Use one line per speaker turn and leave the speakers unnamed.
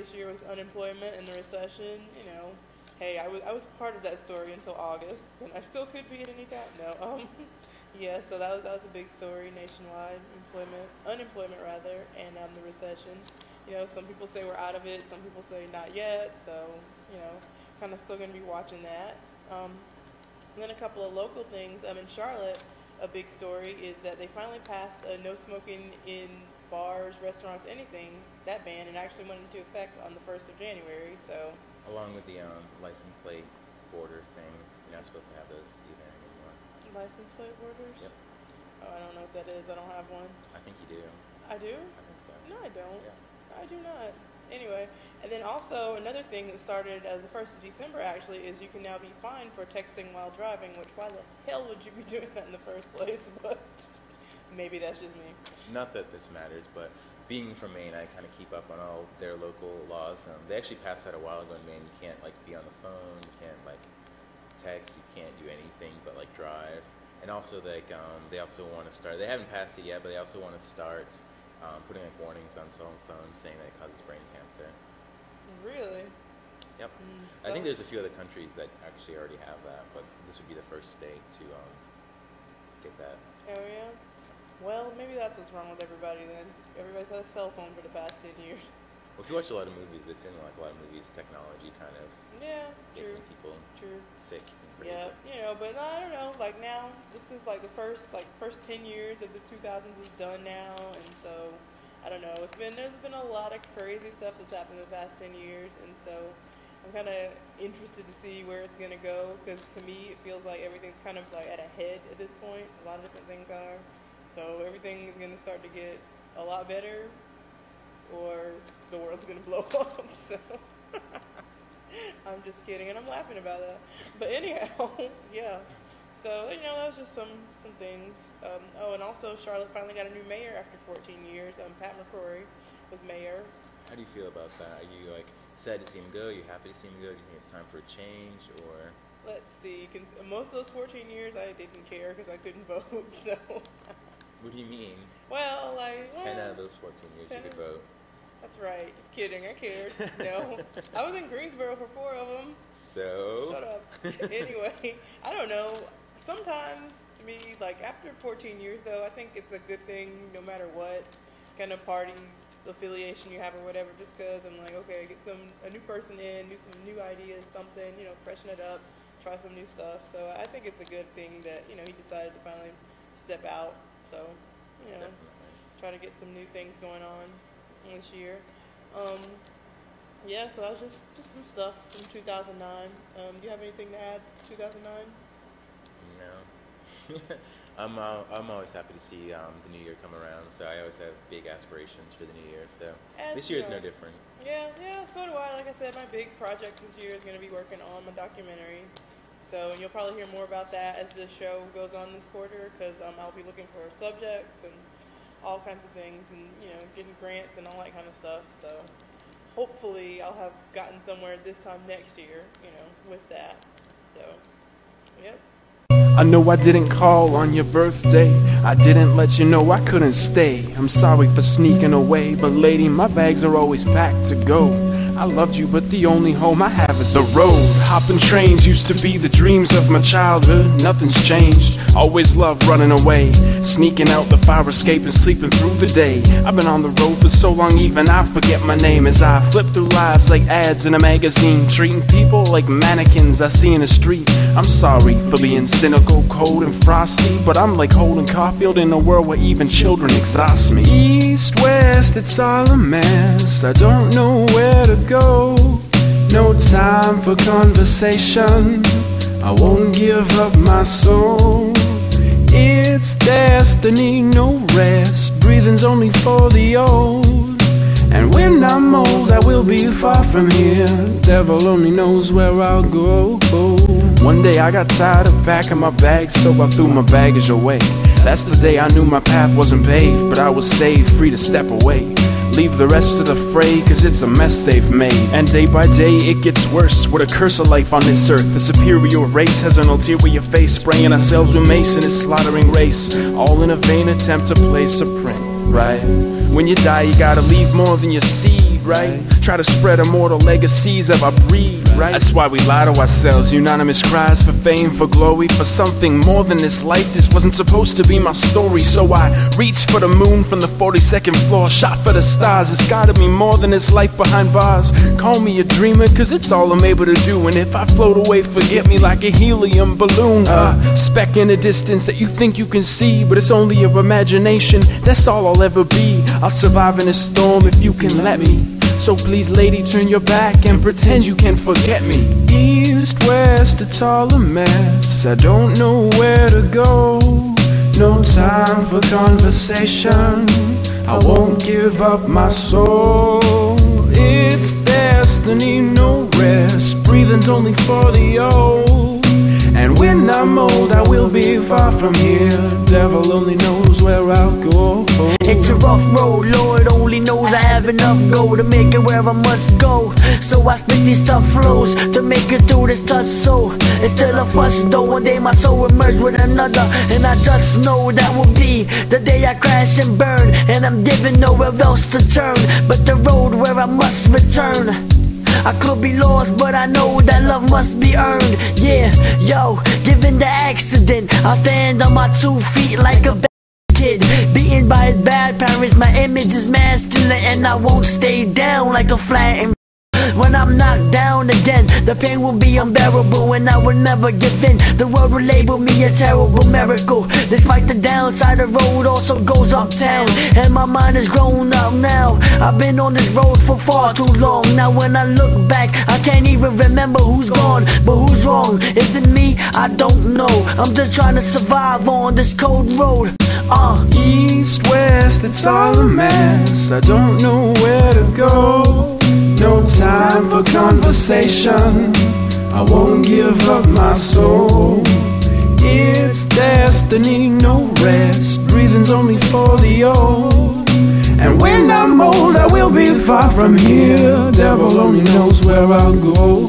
this year was unemployment and the recession. Hey, I was part of that story until August, and I still could be at any time. No, yeah. So that was a big story nationwide, unemployment rather, and the recession. Some people say we're out of it, some people say not yet. So kind of still going to be watching that. And then a couple of local things. In Charlotte, a big story is that they finally passed a no smoking in bars, restaurants, anything, that ban, and actually went into effect on the 1st of January. So.
Along with the license plate border thing, you're not supposed to have those either anymore.
License plate borders?
Yep.
Oh, I don't know what that is. I don't have one.
I think you do.
I do?
I think so.
No, I don't.
Yeah.
I do not. Anyway, and then also another thing that started the 1st of December actually is you can now be fined for texting while driving, which why the hell would you be doing that in the first place? But maybe that's just me.
Not that this matters, but being from Maine, I kind of keep up on all their local laws. They actually passed that a while ago in Maine. You can't be on the phone, you can't text, you can't do anything but drive. And also they also want to start. They haven't passed it yet, but they also want to start putting warnings on cell phones saying that it causes brain cancer.
Really?
Yep. I think there's a few other countries that actually already have that, but this would be the first state to get that.
Oh yeah. Well, maybe that's what's wrong with everybody then. Everybody's had a cell phone for the past 10 years.
Well, if you watch a lot of movies, it's in a lot of movies, technology kind of making people sick and crazy.
Yeah, but I don't know, now, this is the first 10 years of the 2000s is done now, and so, I don't know, there's been a lot of crazy stuff that's happened in the past 10 years, and so, I'm kind of interested to see where it's going to go, because to me, it feels like everything's kind of at a head at this point. A lot of different things are. So everything is going to start to get a lot better, or the world's going to blow up. So I'm just kidding, and I'm laughing about that. But anyhow, yeah. So that was just some things. And also Charlotte finally got a new mayor after 14 years. Pat McCrory was mayor.
How do you feel about that? Are you sad to see him go? Are you happy to see him go? Do you think it's time for a change, or?
Let's see. Most of those 14 years I didn't care because I couldn't vote. So.
What do you mean?
Well,
10 out of those 14 years you could vote.
That's right. Just kidding. I cared. No. I was in Greensboro for 4 of them.
So?
Shut up. Anyway, I don't know. Sometimes, to me, after 14 years, though, I think it's a good thing no matter what kind of party affiliation you have or whatever, just because I'm okay, get a new person in, do some new ideas, something, freshen it up, try some new stuff. So I think it's a good thing that, he decided to finally step out. So,
Definitely.
Try to get some new things going on this year. Yeah, so that was just some stuff from 2009. Do you have anything to add to 2009?
No. I'm always happy to see the new year come around, so I always have big aspirations for the new year, so this year is no different.
Yeah, so do I. Like I said, my big project this year is going to be working on my documentary. So you'll probably hear more about that as the show goes on this quarter, because I'll be looking for subjects and all kinds of things, and getting grants and all that kind of stuff. So hopefully I'll have gotten somewhere this time next year, with that. So, yep.
I know I didn't call on your birthday. I didn't let you know I couldn't stay. I'm sorry for sneaking away, but lady, my bags are always packed to go. I loved you, but the only home I have is the road. Hopping trains used to be the dreams of my childhood. Nothing's changed, always loved running away, sneaking out the fire escape and sleeping through the day. I've been on the road for so long even I forget my name, as I flip through lives like ads in a magazine, treating people like mannequins I see in the street. I'm sorry for being cynical, cold and frosty, but I'm like Holden Caulfield in a world where even children exhaust me. East, west, it's all a mess. I don't know where to go. No time for conversation. I won't give up my soul. It's destiny, no rest. Breathing's only for the old. And when I'm old, I will be far from here. Devil only knows where I'll go. One day I got tired of packing my bags, so I threw my baggage away. That's the day I knew my path wasn't paved, but I was saved, free to step away. Leave the rest of the fray, cause it's a mess they've made. And day by day it gets worse, with a curse of life on this earth. The superior race has an ulterior face, spraying ourselves with mace in this slaughtering race, all in a vain attempt to play supreme. right? When you die, you gotta leave more than your seed, right? Try to spread immortal legacies of our breed, right? That's why we lie to ourselves. Unanimous cries for fame, for glory, for something more than this life. This wasn't supposed to be my story, so I reached for the moon from the 42nd floor, shot for the stars. It's gotta be more than this life behind bars. Call me a dreamer, cause it's all I'm able to do. And if I float away, forget me like a helium balloon. Speck in the distance that you think you can see, but it's only your imagination. That's all I'll ever be. I'll survive in a storm if you can let me. So please, lady, turn your back and pretend you can forget me. East, west, it's all a mess. I don't know where to go. No time for conversation. I won't give up my soul. It's destiny, no rest. Breathing's only for the old. And when I'm old, I will be far from here. Devil only knows where I'll go.
It's a rough road, Lord only knows I have enough gold to make it where I must go. So I spit these tough flows to make it through this tough soul. It's still a fuss though, one day my soul will merge with another. And I just know that will be the day I crash and burn. And I'm given nowhere else to turn but the road where I must return. I could be lost, but I know that love must be earned. Yeah, yo, given the accident, I'll stand on my 2 feet like a kid, beaten by his bad parents. My image is masculine and I won't stay down like a flattened. When I'm knocked down again, the pain will be unbearable and I will never give in. The world will label me a terrible miracle. Despite the downside, the road also goes uptown, and my mind is grown up now. I've been on this road for far too long. Now when I look back, I can't even remember who's gone, but who's wrong? Is it me? I don't know. I'm just trying to survive on this cold road.
East, west, it's all a mess. I don't know where to go. No time for conversation. I won't give up my soul. It's destiny, no rest. Breathing's only for the old. And when I'm old, I will be far from here. Devil only knows where I'll go.